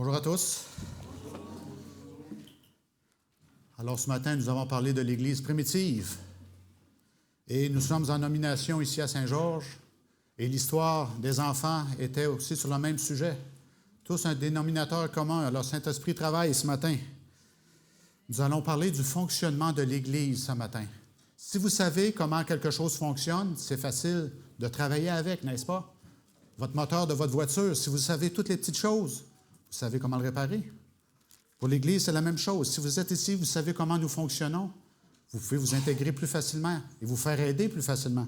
Bonjour à tous. Alors ce matin, nous avons parlé de l'Église primitive. Et nous sommes en nomination ici à Saint-Georges. Et l'histoire des enfants était aussi sur le même sujet. Tous un dénominateur commun. Alors Saint-Esprit travaille ce matin. Nous allons parler du fonctionnement de l'Église ce matin. Si vous savez comment quelque chose fonctionne, c'est facile de travailler avec, n'est-ce pas? Votre moteur de votre voiture, si vous savez toutes les petites choses, vous savez comment le réparer. Pour l'Église, c'est la même chose. Si vous êtes ici, vous savez comment nous fonctionnons, vous pouvez vous intégrer plus facilement et vous faire aider plus facilement.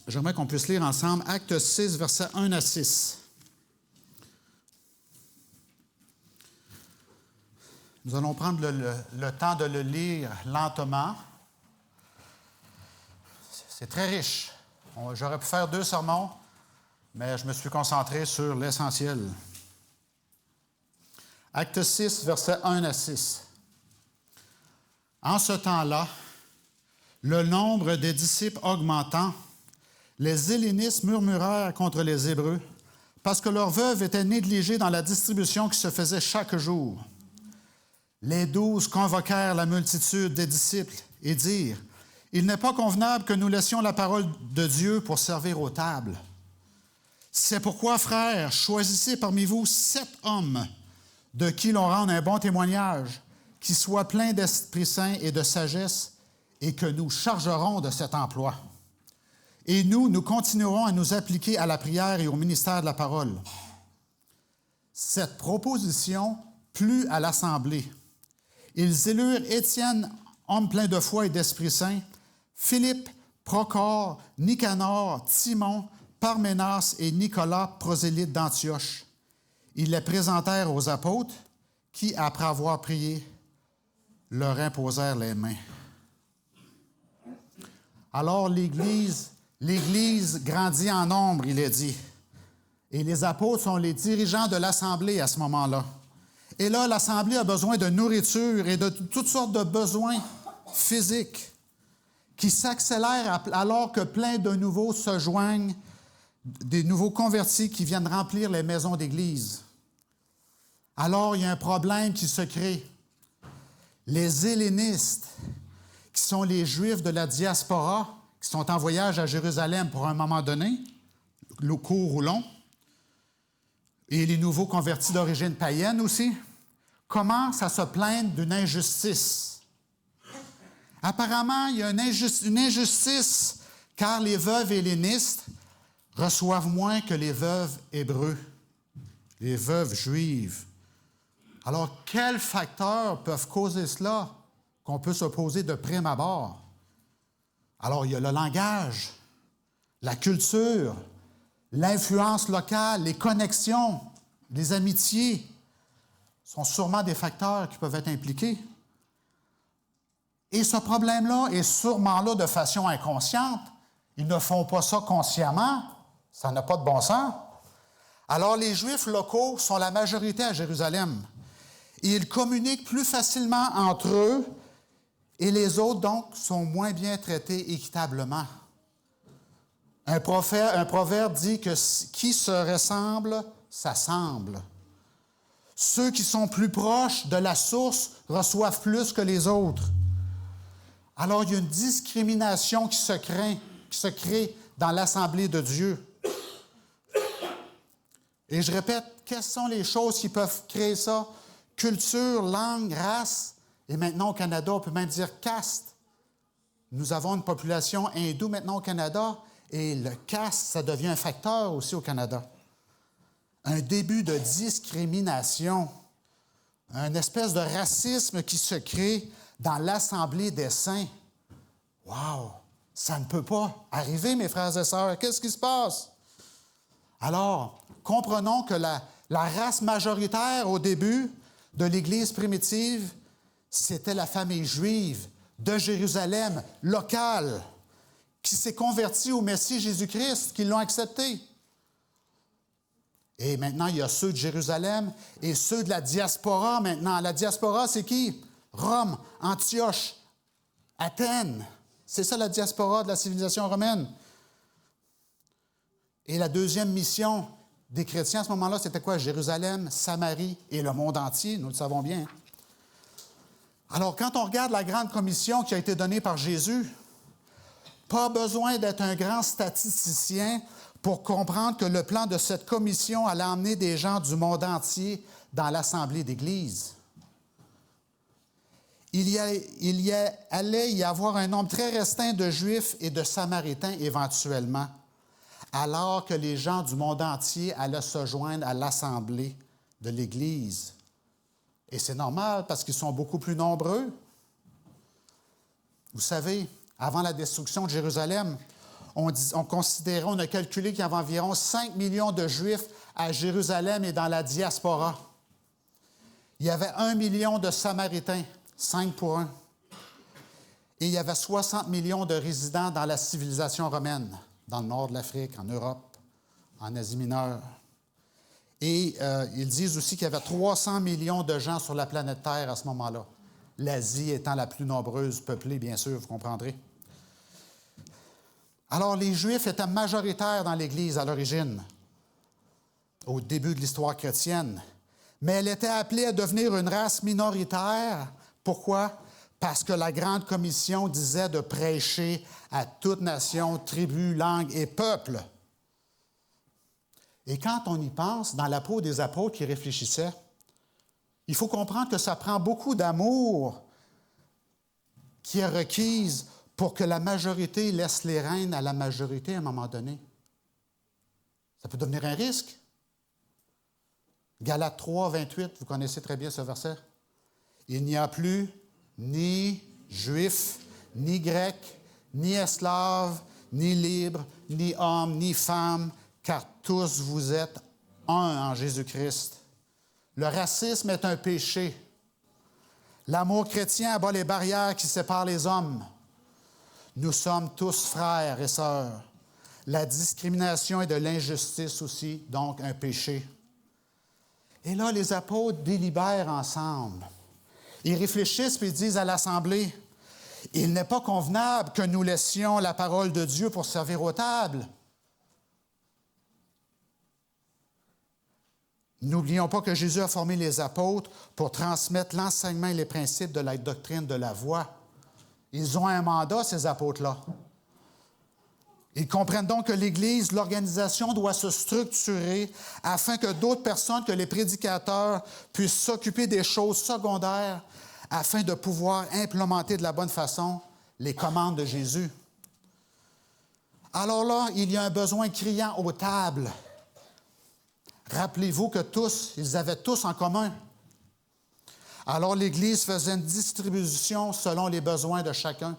J'aimerais qu'on puisse lire ensemble Actes 6, versets 1 à 6. Nous allons prendre le temps de le lire lentement. C'est très riche. J'aurais pu faire 2 sermons, mais je me suis concentré sur l'essentiel. Acte 6, versets 1 à 6. En ce temps-là, le nombre des disciples augmentant, les Hellénistes murmurèrent contre les Hébreux, parce que leurs veuves étaient négligées dans la distribution qui se faisait chaque jour. Les 12 convoquèrent la multitude des disciples et dirent: « Il n'est pas convenable que nous laissions la parole de Dieu pour servir aux tables. C'est pourquoi, frères, choisissez parmi vous 7 hommes de qui l'on rende un bon témoignage, qui soient pleins d'Esprit Saint et de sagesse, et que nous chargerons de cet emploi. Et nous continuerons à nous appliquer à la prière et au ministère de la parole. » Cette proposition plut à l'Assemblée. Ils élurent Étienne, homme plein de foi et d'Esprit Saint, Philippe, Procore, Nicanor, Timon, Parménas et Nicolas, prosélyte d'Antioche. Ils les présentèrent aux apôtres qui, après avoir prié, leur imposèrent les mains. Alors l'Église grandit en nombre, il est dit. Et les apôtres sont les dirigeants de l'Assemblée à ce moment-là. Et là, l'Assemblée a besoin de nourriture et de toutes sortes de besoins physiques qui s'accélèrent alors que plein de nouveaux se joignent, des nouveaux convertis qui viennent remplir les maisons d'église. Alors, il y a un problème qui se crée. Les Hellénistes, qui sont les Juifs de la diaspora, qui sont en voyage à Jérusalem pour un moment donné, court ou long, et les nouveaux convertis d'origine païenne aussi, commencent à se plaindre d'une injustice. Apparemment, il y a une injustice, car les veuves hellénistes reçoivent moins que les veuves hébreux, les veuves juives. Alors, quels facteurs peuvent causer cela qu'on peut se poser de prime abord? Alors, il y a le langage, la culture, l'influence locale, les connexions, les amitiés sont sûrement des facteurs qui peuvent être impliqués. Et ce problème-là est sûrement là de façon inconsciente. Ils ne font pas ça consciemment. Ça n'a pas de bon sens. Alors, les Juifs locaux sont la majorité à Jérusalem. Et ils communiquent plus facilement entre eux et les autres, donc, sont moins bien traités équitablement. Un proverbe dit que qui se ressemble, s'assemble. Ceux qui sont plus proches de la source reçoivent plus que les autres. Alors, il y a une discrimination qui se crée dans l'Assemblée de Dieu. Et je répète, quelles sont les choses qui peuvent créer ça? Culture, langue, race, et maintenant au Canada, on peut même dire caste. Nous avons une population hindoue maintenant au Canada, et le caste, ça devient un facteur aussi au Canada. Un début de discrimination, une espèce de racisme qui se crée dans l'Assemblée des saints. Wow! Ça ne peut pas arriver, mes frères et sœurs. Qu'est-ce qui se passe? Alors, comprenons que la race majoritaire au début de l'Église primitive, c'était la famille juive de Jérusalem, locale, qui s'est convertie au Messie Jésus-Christ, qui l'ont accepté. Et maintenant, il y a ceux de Jérusalem et ceux de la diaspora maintenant. La diaspora, c'est qui? Rome, Antioche, Athènes. C'est ça la diaspora de la civilisation romaine. Et la deuxième mission des chrétiens à ce moment-là, c'était quoi? Jérusalem, Samarie et le monde entier, nous le savons bien. Alors, quand on regarde la grande commission qui a été donnée par Jésus, pas besoin d'être un grand statisticien pour comprendre que le plan de cette commission allait emmener des gens du monde entier dans l'assemblée d'Église. Allait y avoir un nombre très restreint de Juifs et de Samaritains éventuellement, alors que les gens du monde entier allaient se joindre à l'assemblée de l'Église. Et c'est normal parce qu'ils sont beaucoup plus nombreux. Vous savez, avant la destruction de Jérusalem, on a calculé qu'il y avait environ 5 millions de Juifs à Jérusalem et dans la diaspora. Il y avait 1 million de Samaritains, 5 pour 1. Et il y avait 60 millions de résidents dans la civilisation romaine, dans le nord de l'Afrique, en Europe, en Asie mineure. Et ils disent aussi qu'il y avait 300 millions de gens sur la planète Terre à ce moment-là. L'Asie étant la plus nombreuse peuplée, bien sûr, vous comprendrez. Alors, les Juifs étaient majoritaires dans l'Église à l'origine, au début de l'histoire chrétienne. Mais elle était appelée à devenir une race minoritaire. Pourquoi? Parce que la Grande Commission disait de prêcher à toute nation, tribu, langue et peuple. Et quand on y pense, dans la peau des apôtres qui réfléchissaient, il faut comprendre que ça prend beaucoup d'amour qui est requise pour que la majorité laisse les rênes à la majorité à un moment donné. Ça peut devenir un risque. Galates 3, 28, vous connaissez très bien ce verset. Il n'y a plus ni juif, ni grec, ni esclave, ni libre, ni homme, ni femme, car tous vous êtes un en Jésus-Christ. Le racisme est un péché. L'amour chrétien abat les barrières qui séparent les hommes. Nous sommes tous frères et sœurs. La discrimination et de l'injustice aussi, donc un péché. Et là, les apôtres délibèrent ensemble. Ils réfléchissent et ils disent à l'Assemblée, « Il n'est pas convenable que nous laissions la parole de Dieu pour servir aux tables. » N'oublions pas que Jésus a formé les apôtres pour transmettre l'enseignement et les principes de la doctrine de la voie. Ils ont un mandat, ces apôtres-là. Ils comprennent donc que l'Église, l'organisation doit se structurer afin que d'autres personnes que les prédicateurs puissent s'occuper des choses secondaires afin de pouvoir implémenter de la bonne façon les commandes de Jésus. Alors là, il y a un besoin criant aux tables. Rappelez-vous que ils avaient tous en commun. Alors l'Église faisait une distribution selon les besoins de chacun.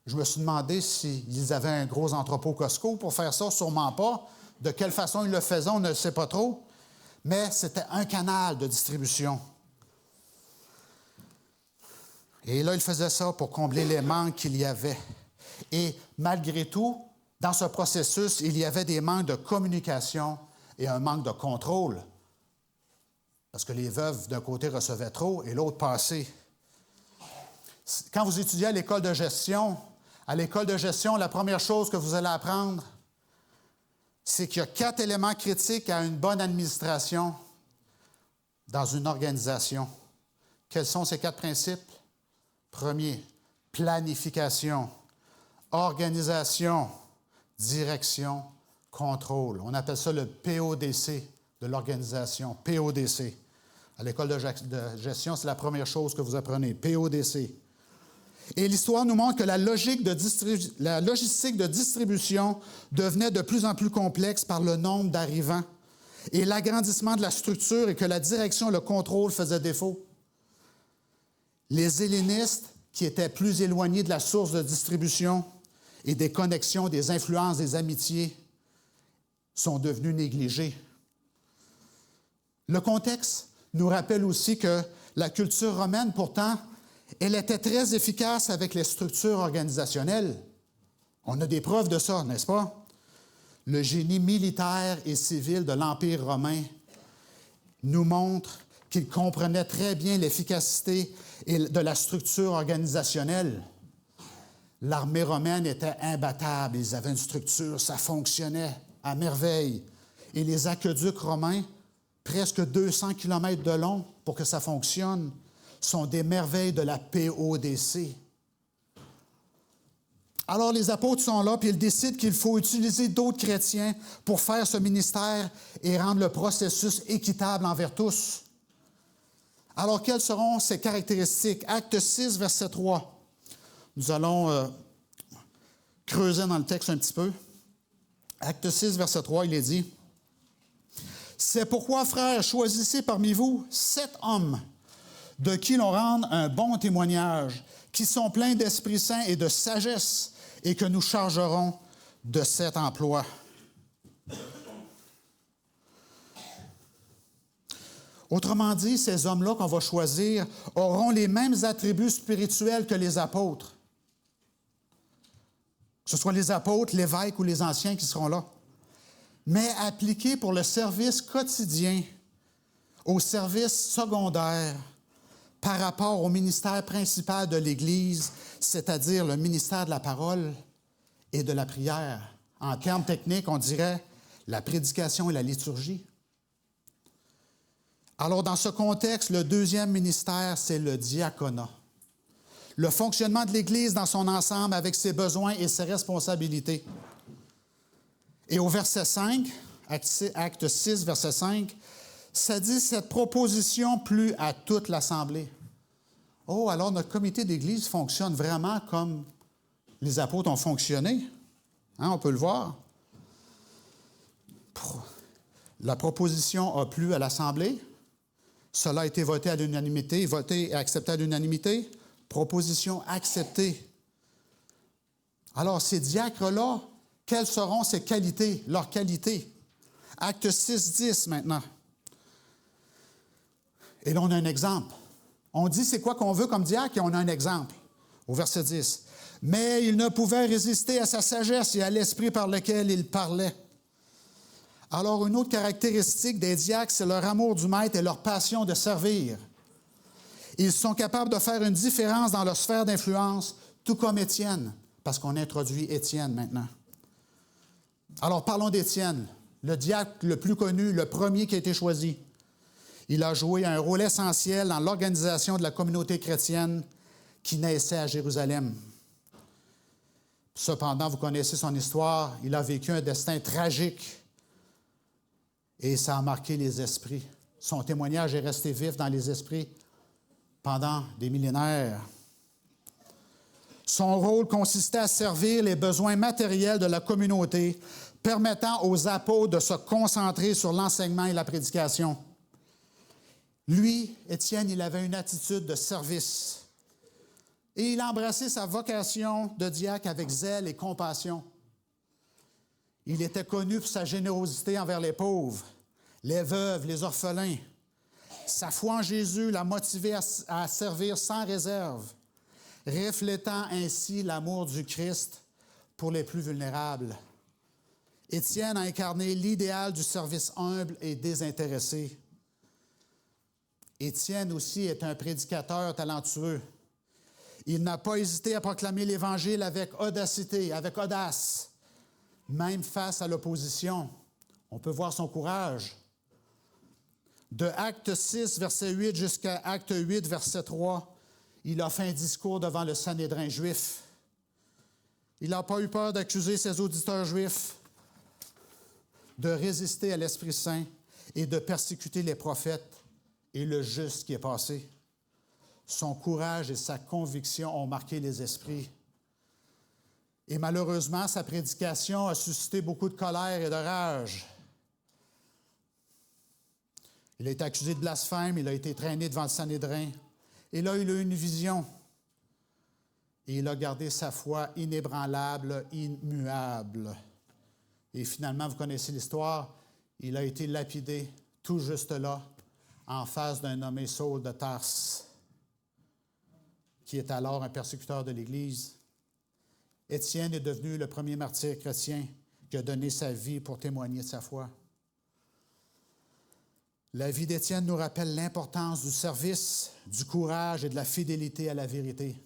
Je me suis demandé s'ils avaient un gros entrepôt Costco pour faire ça, sûrement pas. De quelle façon ils le faisaient, on ne le sait pas trop. Mais c'était un canal de distribution. Et là, ils faisaient ça pour combler les manques qu'il y avait. Et malgré tout, dans ce processus, il y avait des manques de communication et un manque de contrôle. Parce que les veuves, d'un côté, recevaient trop et l'autre passait. Quand vous étudiez à l'école de gestion, la première chose que vous allez apprendre, c'est qu'il y a 4 éléments critiques à une bonne administration dans une organisation. Quels sont ces 4 principes? Premier, planification, organisation, direction, contrôle. On appelle ça le PODC de l'organisation, PODC. À l'école de gestion, c'est la première chose que vous apprenez, PODC. Et l'histoire nous montre que la logistique de distribution devenait de plus en plus complexe par le nombre d'arrivants et l'agrandissement de la structure et que la direction et le contrôle faisaient défaut. Les hellénistes, qui étaient plus éloignés de la source de distribution et des connexions, des influences, des amitiés, sont devenus négligés. Le contexte nous rappelle aussi que la culture romaine, pourtant, elle était très efficace avec les structures organisationnelles. On a des preuves de ça, n'est-ce pas? Le génie militaire et civil de l'Empire romain nous montre qu'il comprenait très bien l'efficacité de la structure organisationnelle. L'armée romaine était imbattable. Ils avaient une structure, ça fonctionnait à merveille. et les aqueducs romains, presque 200 kilomètres de long pour que ça fonctionne, sont des merveilles de la PODC. Alors les apôtres sont là, puis ils décident qu'il faut utiliser d'autres chrétiens pour faire ce ministère et rendre le processus équitable envers tous. Alors, quelles seront ces caractéristiques? Acte 6, verset 3. Nous allons creuser dans le texte un petit peu. Acte 6, verset 3, il est dit, « C'est pourquoi, frères, choisissez parmi vous 7 hommes de qui l'on rende un bon témoignage, qui sont pleins d'Esprit Saint et de sagesse, et que nous chargerons de cet emploi. » Autrement dit, ces hommes-là qu'on va choisir auront les mêmes attributs spirituels que les apôtres. Que ce soit les apôtres, l'évêque ou les anciens qui seront là. Mais appliqués pour le service quotidien, au service secondaire, par rapport au ministère principal de l'Église, c'est-à-dire le ministère de la parole et de la prière. En termes techniques, on dirait la prédication et la liturgie. Alors, dans ce contexte, le deuxième ministère, c'est le diaconat. Le fonctionnement de l'Église dans son ensemble avec ses besoins et ses responsabilités. Et au verset 5, acte 6, verset 5, ça dit « Cette proposition plut à toute l'Assemblée. » Oh, alors notre comité d'Église fonctionne vraiment comme les apôtres ont fonctionné. Hein, on peut le voir. La proposition a plu à l'Assemblée. Cela a été voté à l'unanimité, voté et accepté à l'unanimité. Proposition acceptée. Alors, ces diacres-là, quelles seront ses qualités, leurs qualités? Acte 6, 10 maintenant. Et là, on a un exemple. On dit c'est quoi qu'on veut comme diacre et on a un exemple. Au verset 10. « Mais il ne pouvait résister à sa sagesse et à l'esprit par lequel il parlait. » Alors, une autre caractéristique des diacres, c'est leur amour du maître et leur passion de servir. Ils sont capables de faire une différence dans leur sphère d'influence, tout comme Étienne, parce qu'on introduit Étienne maintenant. Alors, parlons d'Étienne, le diacre le plus connu, le premier qui a été choisi. Il a joué un rôle essentiel dans l'organisation de la communauté chrétienne qui naissait à Jérusalem. Cependant, vous connaissez son histoire, il a vécu un destin tragique. Et ça a marqué les esprits. Son témoignage est resté vif dans les esprits pendant des millénaires. Son rôle consistait à servir les besoins matériels de la communauté, permettant aux apôtres de se concentrer sur l'enseignement et la prédication. Lui, Étienne, il avait une attitude de service. Et il a embrassé sa vocation de diacre avec zèle et compassion. Il était connu pour sa générosité envers les pauvres, les veuves, les orphelins. Sa foi en Jésus l'a motivé à servir sans réserve, reflétant ainsi l'amour du Christ pour les plus vulnérables. Étienne a incarné l'idéal du service humble et désintéressé. Étienne aussi est un prédicateur talentueux. Il n'a pas hésité à proclamer l'Évangile avec audacité, avec audace. Même face à l'opposition, on peut voir son courage. De Acte 6, verset 8 jusqu'à Acte 8, verset 3, il a fait un discours devant le Sanhédrin juif. Il n'a pas eu peur d'accuser ses auditeurs juifs de résister à l'Esprit Saint et de persécuter les prophètes et le juste qui est passé. Son courage et sa conviction ont marqué les esprits. Et malheureusement, sa prédication a suscité beaucoup de colère et de rage. Il a été accusé de blasphème, il a été traîné devant le Sanhédrin. Et là, il a eu une vision. Et il a gardé sa foi inébranlable, immuable. Et finalement, vous connaissez l'histoire, il a été lapidé tout juste là, en face d'un nommé Saul de Tarse, qui est alors un persécuteur de l'Église. Étienne est devenu le premier martyr chrétien qui a donné sa vie pour témoigner de sa foi. La vie d'Étienne nous rappelle l'importance du service, du courage et de la fidélité à la vérité.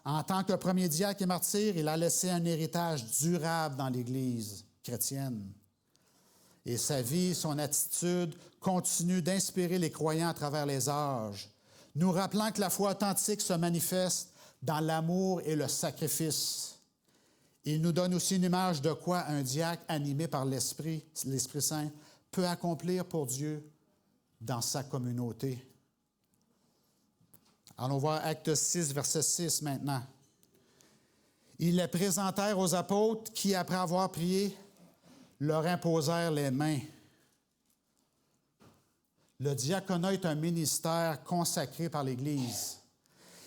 En tant que premier diacre et martyr, il a laissé un héritage durable dans l'Église chrétienne. Et sa vie, son attitude continuent d'inspirer les croyants à travers les âges, nous rappelant que la foi authentique se manifeste dans l'amour et le sacrifice. Il nous donne aussi une image de quoi un diacre animé par l'Esprit Saint, peut accomplir pour Dieu dans sa communauté. Allons voir Acte 6, verset 6 maintenant. Ils les présentèrent aux apôtres qui, après avoir prié, leur imposèrent les mains. Le diaconat est un ministère consacré par l'Église.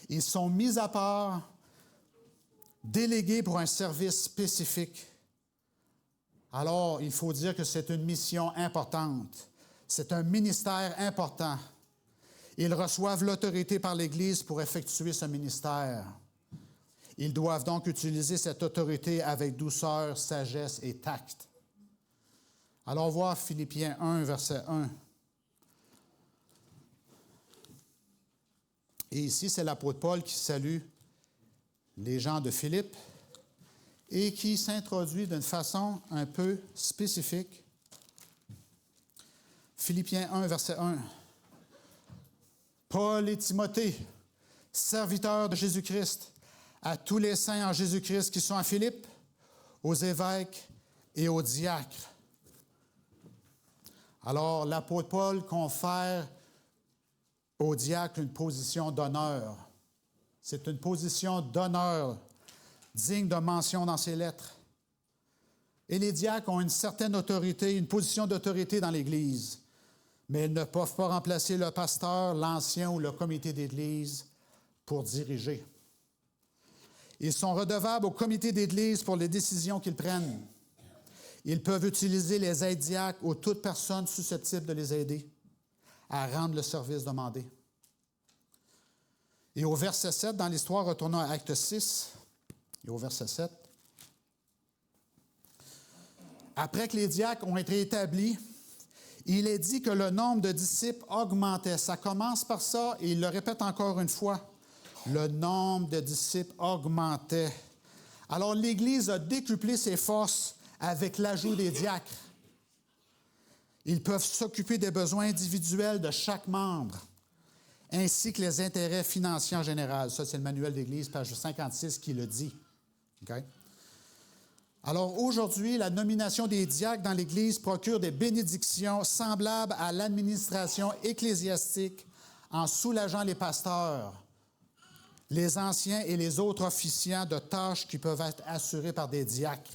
Ils sont mis à part, délégués pour un service spécifique. Alors, il faut dire que c'est une mission importante. C'est un ministère important. Ils reçoivent l'autorité par l'Église pour effectuer ce ministère. Ils doivent donc utiliser cette autorité avec douceur, sagesse et tact. Allons voir Philippiens 1, verset 1. Et ici, c'est l'apôtre Paul qui salue les gens de Philippe et qui s'introduit d'une façon un peu spécifique. Philippiens 1, verset 1. Paul et Timothée, serviteurs de Jésus-Christ, à tous les saints en Jésus-Christ qui sont à Philippe, aux évêques et aux diacres. Alors, l'apôtre Paul confère aux diacres une position d'honneur. C'est une position d'honneur digne de mention dans ses lettres. Et les diacres ont une certaine autorité, une position d'autorité dans l'Église, mais ils ne peuvent pas remplacer le pasteur, l'ancien ou le comité d'Église pour diriger. Ils sont redevables au comité d'Église pour les décisions qu'ils prennent. Ils peuvent utiliser les aides-diacres ou toute personne susceptible de les aider à rendre le service demandé. Et au verset 7, dans l'histoire, retournons à Acte 6, et au verset 7. Après que les diacres ont été établis, il est dit que le nombre de disciples augmentait. Ça commence par ça, et il le répète encore une fois. Le nombre de disciples augmentait. Alors l'Église a décuplé ses forces avec l'ajout des diacres. Ils peuvent s'occuper des besoins individuels de chaque membre, ainsi que les intérêts financiers en général. Ça, c'est le manuel d'Église, page 56, qui le dit. Okay? Alors, aujourd'hui, la nomination des diacres dans l'Église procure des bénédictions semblables à l'administration ecclésiastique en soulageant les pasteurs, les anciens et les autres officiants de tâches qui peuvent être assurées par des diacres.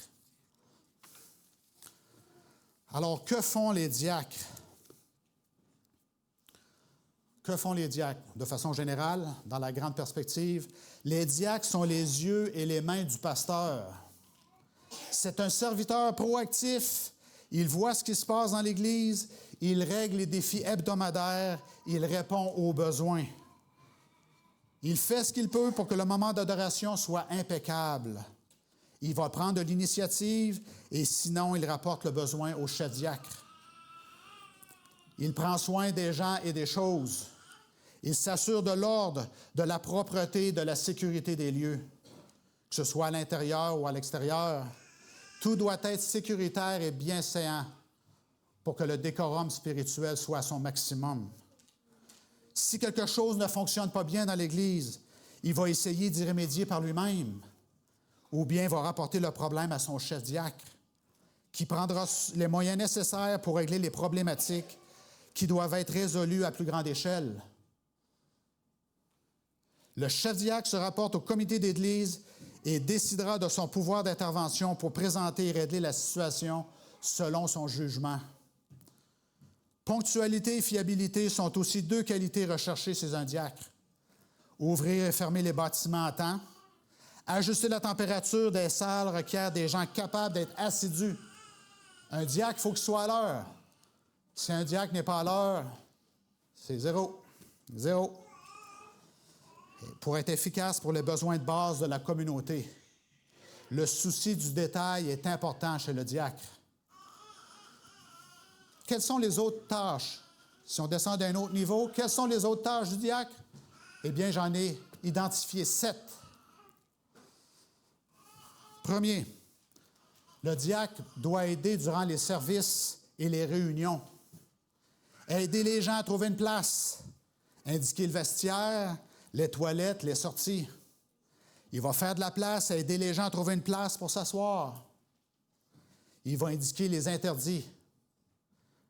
Alors, que font les diacres? Que font les diacres? De façon générale, dans la grande perspective, les diacres sont les yeux et les mains du pasteur. C'est un serviteur proactif. Il voit ce qui se passe dans l'Église, il règle les défis hebdomadaires, il répond aux besoins. Il fait ce qu'il peut pour que le moment d'adoration soit impeccable. Il va prendre de l'initiative et sinon, il rapporte le besoin au chef diacre. Il prend soin des gens et des choses. Il s'assure de l'ordre, de la propreté, de la sécurité des lieux, que ce soit à l'intérieur ou à l'extérieur. Tout doit être sécuritaire et bienséant pour que le décorum spirituel soit à son maximum. Si quelque chose ne fonctionne pas bien dans l'Église, il va essayer d'y remédier par lui-même, ou bien il va rapporter le problème à son chef diacre, qui prendra les moyens nécessaires pour régler les problématiques qui doivent être résolues à plus grande échelle. Le chef diacre se rapporte au comité d'Église et décidera de son pouvoir d'intervention pour présenter et régler la situation selon son jugement. Ponctualité et fiabilité sont aussi deux qualités recherchées chez un diacre. Ouvrir et fermer les bâtiments à temps. Ajuster la température des salles requiert des gens capables d'être assidus. Un diacre, il faut qu'il soit à l'heure. Si un diacre n'est pas à l'heure, c'est zéro. Zéro. Et pour être efficace pour les besoins de base de la communauté, le souci du détail est important chez le diacre. Quelles sont les autres tâches? Si on descend d'un autre niveau, quelles sont les autres tâches du diacre? Eh bien, j'en ai identifié 7. Premier, le diacre doit aider durant les services et les réunions. Aider les gens à trouver une place. Indiquer le vestiaire, les toilettes, les sorties. Il va faire de la place, aider les gens à trouver une place pour s'asseoir. Il va indiquer les interdits.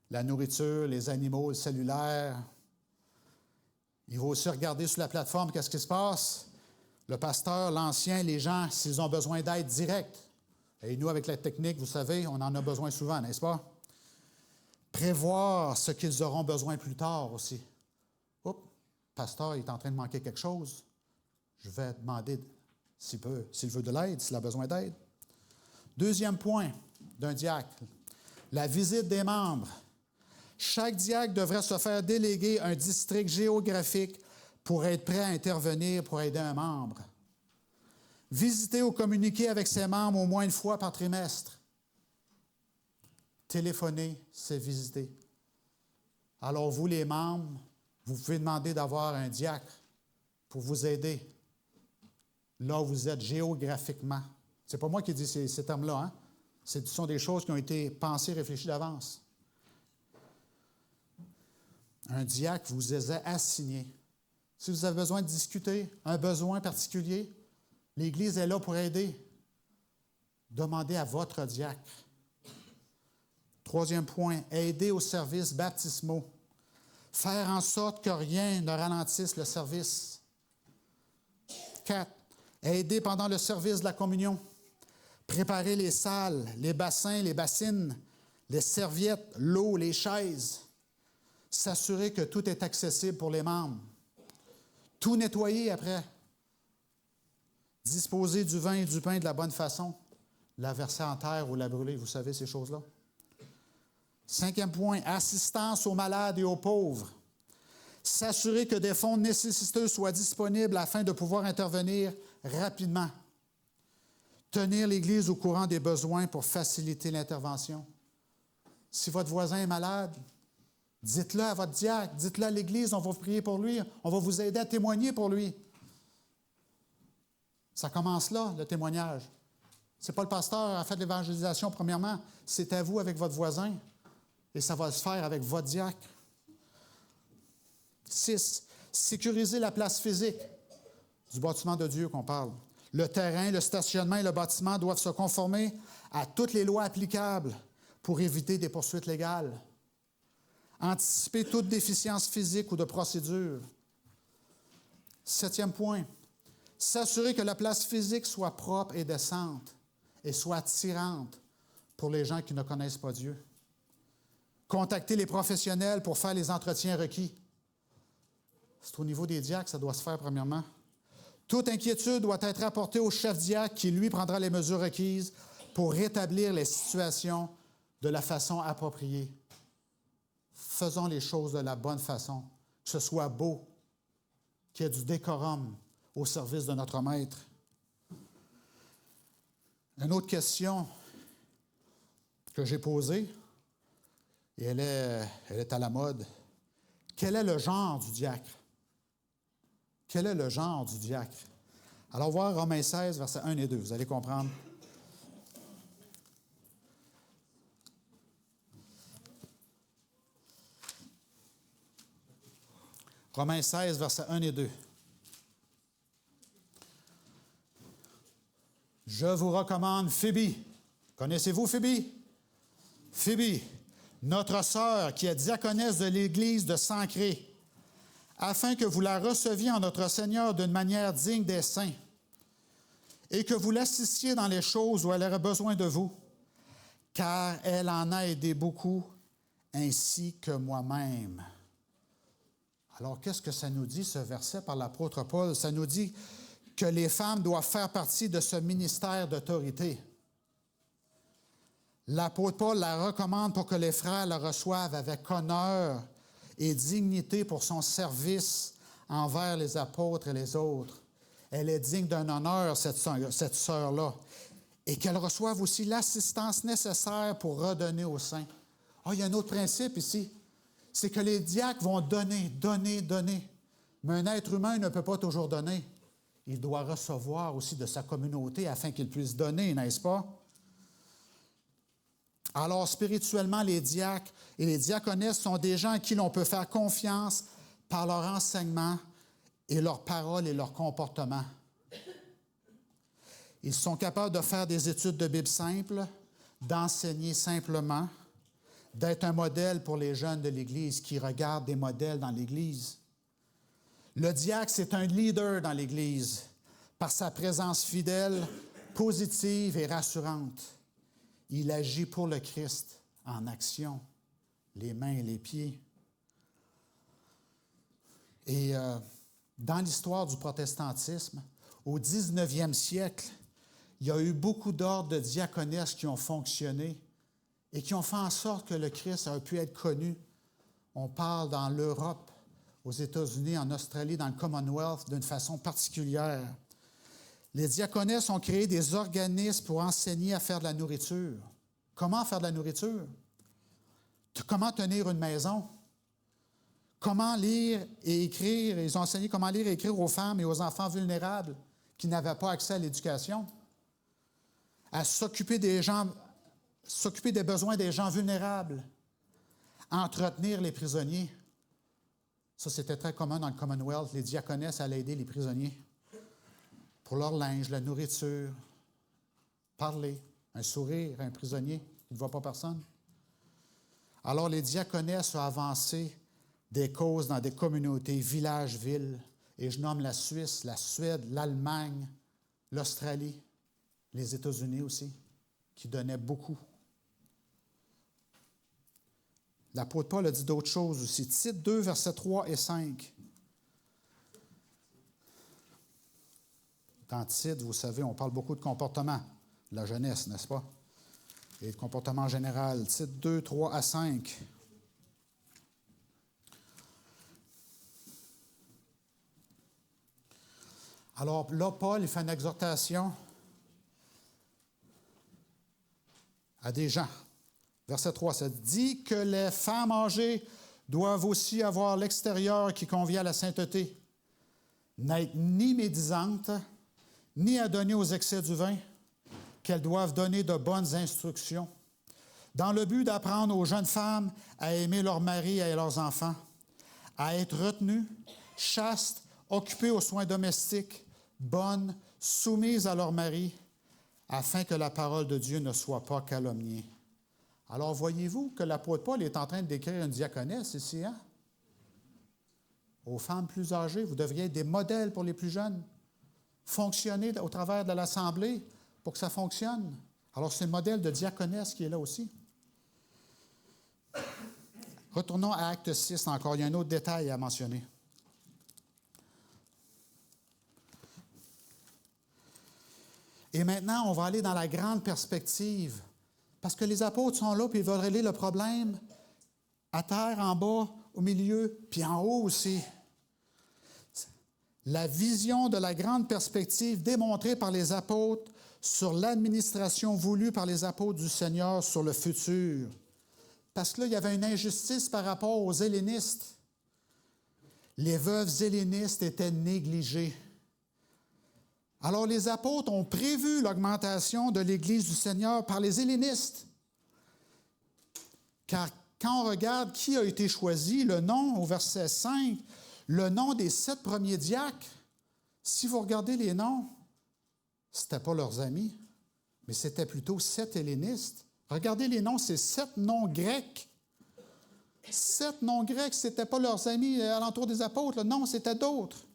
La nourriture, les animaux, le cellulaire. Il va aussi regarder sur la plateforme qu'est-ce qui se passe. Le pasteur, l'ancien, les gens, s'ils ont besoin d'aide directe. Et nous, avec la technique, vous savez, on en a besoin souvent, n'est-ce pas? Prévoir ce qu'ils auront besoin plus tard aussi. Oups, le pasteur il est en train de manquer quelque chose. Je vais demander s'il veut de l'aide, s'il a besoin d'aide. Deuxième point d'un diacre, la visite des membres. Chaque diacre devrait se faire déléguer un district géographique pour être prêt à intervenir pour aider un membre. Visiter ou communiquer avec ses membres au moins une fois par trimestre. Téléphoner, c'est visiter. Alors vous, les membres, vous pouvez demander d'avoir un diacre pour vous aider là où vous êtes géographiquement. Ce n'est pas moi qui dis ces termes-là, hein? Ce sont des choses qui ont été pensées, réfléchies d'avance. Un diacre vous est assigné. Si vous avez besoin de discuter, un besoin particulier, l'Église est là pour aider. Demandez à votre diacre. Troisième point, aider aux services baptismaux. Faire en sorte que rien ne ralentisse le service. 4. Aider pendant le service de la communion. Préparer les salles, les bassins, les bassines, les serviettes, l'eau, les chaises. S'assurer que tout est accessible pour les membres. Tout nettoyer après. Disposer du vin et du pain de la bonne façon. La verser en terre ou la brûler, vous savez ces choses-là. 5e point, assistance aux malades et aux pauvres. S'assurer que des fonds nécessiteux soient disponibles afin de pouvoir intervenir rapidement. Tenir l'Église au courant des besoins pour faciliter l'intervention. Si votre voisin est malade, dites-le à votre diacre, dites-le à l'Église, on va vous prier pour lui, on va vous aider à témoigner pour lui. Ça commence là, le témoignage. Ce n'est pas le pasteur qui a fait l'évangélisation, premièrement, c'est à vous avec votre voisin. Et ça va se faire avec votre diacre. 6. Sécuriser la place physique du bâtiment de Dieu qu'on parle. Le terrain, le stationnement et le bâtiment doivent se conformer à toutes les lois applicables pour éviter des poursuites légales. Anticiper toute déficience physique ou de procédure. 7e point. S'assurer que la place physique soit propre et décente et soit attirante pour les gens qui ne connaissent pas Dieu. Contacter les professionnels pour faire les entretiens requis. C'est au niveau des diacres que ça doit se faire premièrement. Toute inquiétude doit être apportée au chef diacre qui, lui, prendra les mesures requises pour rétablir les situations de la façon appropriée. Faisons les choses de la bonne façon, que ce soit beau, qu'il y ait du décorum au service de notre Maître. Une autre question que j'ai posée, et elle est à la mode. Quel est le genre du diacre? Quel est le genre du diacre? Alors, voir Romains 16, versets 1 et 2, vous allez comprendre. Romains 16, versets 1 et 2. Je vous recommande Phébie. Connaissez-vous Phébie? Phébie, notre sœur qui est diaconesse de l'Église de Sancré, afin que vous la receviez en notre Seigneur d'une manière digne des saints, et que vous l'assistiez dans les choses où elle aurait besoin de vous, car elle en a aidé beaucoup, ainsi que moi-même. Alors, qu'est-ce que ça nous dit, ce verset par l'apôtre Paul? Ça nous dit que les femmes doivent faire partie de ce ministère d'autorité. L'apôtre Paul la recommande pour que les frères la reçoivent avec honneur et dignité pour son service envers les apôtres et les autres. Elle est digne d'un honneur, cette sœur-là, et qu'elle reçoive aussi l'assistance nécessaire pour redonner aux saints. Ah, il y a un autre principe ici, c'est que les diacres vont donner, donner, donner. Mais un être humain ne peut pas toujours donner. Il doit recevoir aussi de sa communauté afin qu'il puisse donner, n'est-ce pas? Alors, spirituellement, les diacres et les diaconesses sont des gens à qui l'on peut faire confiance par leur enseignement et leurs paroles et leur comportement. Ils sont capables de faire des études de Bible simples, d'enseigner simplement, d'être un modèle pour les jeunes de l'Église qui regardent des modèles dans l'Église. Le diacre, c'est un leader dans l'Église par sa présence fidèle, positive et rassurante. Il agit pour le Christ en action, les mains et les pieds. Et dans l'histoire du protestantisme, au 19e siècle, il y a eu beaucoup d'ordres de diaconesses qui ont fonctionné et qui ont fait en sorte que le Christ a pu être connu. On parle dans l'Europe, aux États-Unis, en Australie, dans le Commonwealth, d'une façon particulière. Les diaconesses ont créé des organismes pour enseigner à faire de la nourriture. Comment faire de la nourriture? Comment tenir une maison? Comment lire et écrire? Ils ont enseigné comment lire et écrire aux femmes et aux enfants vulnérables qui n'avaient pas accès à l'éducation. À s'occuper des besoins des gens vulnérables. À entretenir les prisonniers. Ça, c'était très commun dans le Commonwealth. Les diaconesses allaient aider les prisonniers pour leur linge, la nourriture, parler, un sourire à un prisonnier qui ne voit pas personne. Alors, les diaconesses ont avancé des causes dans des communautés, villages, villes, et je nomme la Suisse, la Suède, l'Allemagne, l'Australie, les États-Unis aussi, qui donnaient beaucoup. L'apôtre Paul a dit d'autres choses aussi. Tite 2, versets 3 et 5. Dans Tite, vous savez, on parle beaucoup de comportement, de la jeunesse, n'est-ce pas? Et de comportement général. Tite 2, 3 à 5. Alors là, Paul, il fait une exhortation à des gens. Verset 3, ça dit que les femmes âgées doivent aussi avoir l'extérieur qui convient à la sainteté, n'être ni médisantes, ni à donner aux excès du vin, qu'elles doivent donner de bonnes instructions, dans le but d'apprendre aux jeunes femmes à aimer leurs maris et leurs enfants, à être retenues, chastes, occupées aux soins domestiques, bonnes, soumises à leur mari, afin que la parole de Dieu ne soit pas calomniée. Alors, voyez-vous que l'apôtre Paul est en train de décrire une diaconesse ici, hein? Aux femmes plus âgées, vous devriez être des modèles pour les plus jeunes. Fonctionner au travers de l'Assemblée pour que ça fonctionne. Alors, c'est le modèle de diaconesse qui est là aussi. Retournons à Acte 6 encore. Il y a un autre détail à mentionner. Et maintenant, on va aller dans la grande perspective. Parce que les apôtres sont là, puis ils veulent régler le problème à terre, en bas, au milieu, puis en haut aussi. La vision de la grande perspective démontrée par les apôtres sur l'administration voulue par les apôtres du Seigneur sur le futur. Parce que là, il y avait une injustice par rapport aux hellénistes. Les veuves hellénistes étaient négligées. Alors, les apôtres ont prévu l'augmentation de l'Église du Seigneur par les hellénistes. Car quand on regarde qui a été choisi, le nom au verset 5, le nom des 7 premiers diacres, si vous regardez les noms, ce n'étaient pas leurs amis, mais c'était plutôt 7 hellénistes. Regardez les noms, c'est 7 noms grecs. 7 noms grecs, ce n'étaient pas leurs amis alentour des apôtres. Non, c'était d'autres.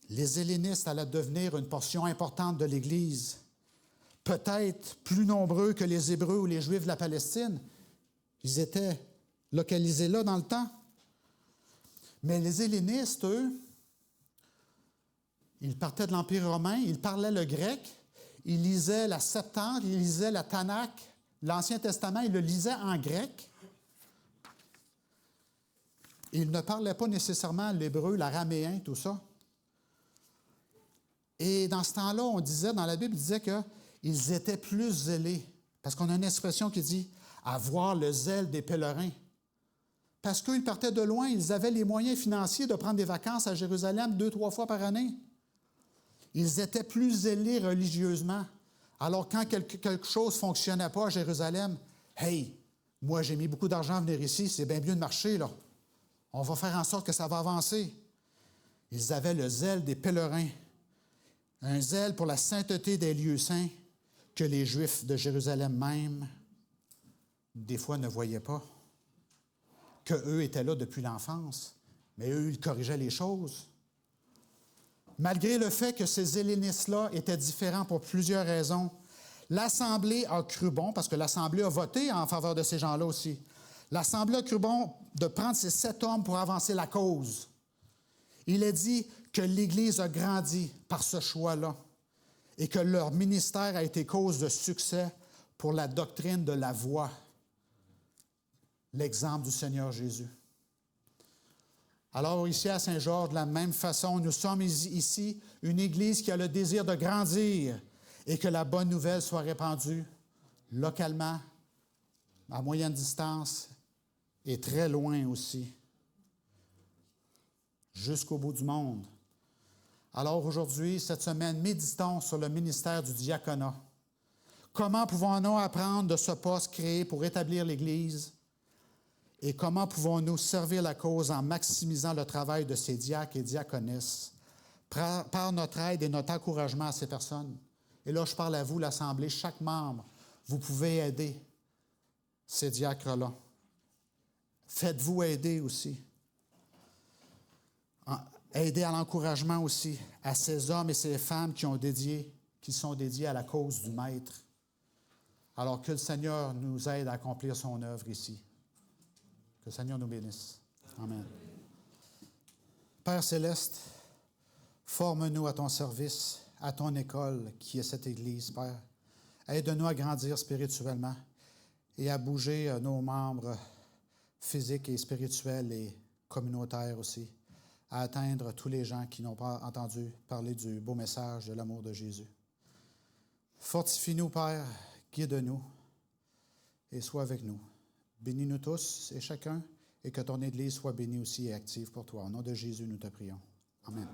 Les hellénistes allaient devenir une portion importante de l'Église, peut-être plus nombreux que les Hébreux ou les Juifs de la Palestine. Ils étaient localisés là dans le temps. Mais les hellénistes, eux, ils partaient de l'Empire romain, ils parlaient le grec, ils lisaient la Septante, ils lisaient la Tanakh, l'Ancien Testament, ils le lisaient en grec. Ils ne parlaient pas nécessairement l'hébreu, l'araméen, tout ça. Et dans ce temps-là, on disait, dans la Bible, il disait qu'ils étaient plus zélés. Parce qu'on a une expression qui dit « avoir le zèle des pèlerins ». Parce qu'ils partaient de loin, ils avaient les moyens financiers de prendre des vacances à Jérusalem 2-3 fois par année. Ils étaient plus zélés religieusement. Alors, quand quelque chose ne fonctionnait pas à Jérusalem, « Hey, moi, j'ai mis beaucoup d'argent à venir ici, c'est bien mieux de marcher, là. On va faire en sorte que ça va avancer. » Ils avaient le zèle des pèlerins, un zèle pour la sainteté des lieux saints que les Juifs de Jérusalem même, des fois, ne voyaient pas. Qu'eux étaient là depuis l'enfance, mais eux, ils corrigeaient les choses. Malgré le fait que ces hellénistes-là étaient différents pour plusieurs raisons, l'Assemblée a cru bon, parce que l'Assemblée a voté en faveur de ces gens-là aussi. L'Assemblée a cru bon de prendre ces 7 hommes pour avancer la cause. Il est dit que l'Église a grandi par ce choix-là et que leur ministère a été cause de succès pour la doctrine de la voie, l'exemple du Seigneur Jésus. Alors, ici à Saint-Georges, de la même façon, nous sommes ici une Église qui a le désir de grandir et que la bonne nouvelle soit répandue localement, à moyenne distance et très loin aussi, jusqu'au bout du monde. Alors aujourd'hui, cette semaine, méditons sur le ministère du diaconat. Comment pouvons-nous apprendre de ce poste créé pour établir l'Église? Et comment pouvons-nous servir la cause en maximisant le travail de ces diacres et diaconesses par notre aide et notre encouragement à ces personnes? Et là, je parle à vous, l'Assemblée, chaque membre, vous pouvez aider ces diacres-là. Faites-vous aider aussi. Aider à l'encouragement aussi à ces hommes et ces femmes qui sont dédiés à la cause du Maître. Alors que le Seigneur nous aide à accomplir son œuvre ici. Que le Seigneur nous bénisse. Amen. Père céleste, forme-nous à ton service, à ton école qui est cette Église, Père. Aide-nous à grandir spirituellement et à bouger nos membres physiques et spirituels et communautaires aussi, à atteindre tous les gens qui n'ont pas entendu parler du beau message de l'amour de Jésus. Fortifie-nous, Père, guide-nous et sois avec nous. Bénis-nous tous et chacun, et que ton Église soit bénie aussi et active pour toi. Au nom de Jésus, nous te prions. Amen.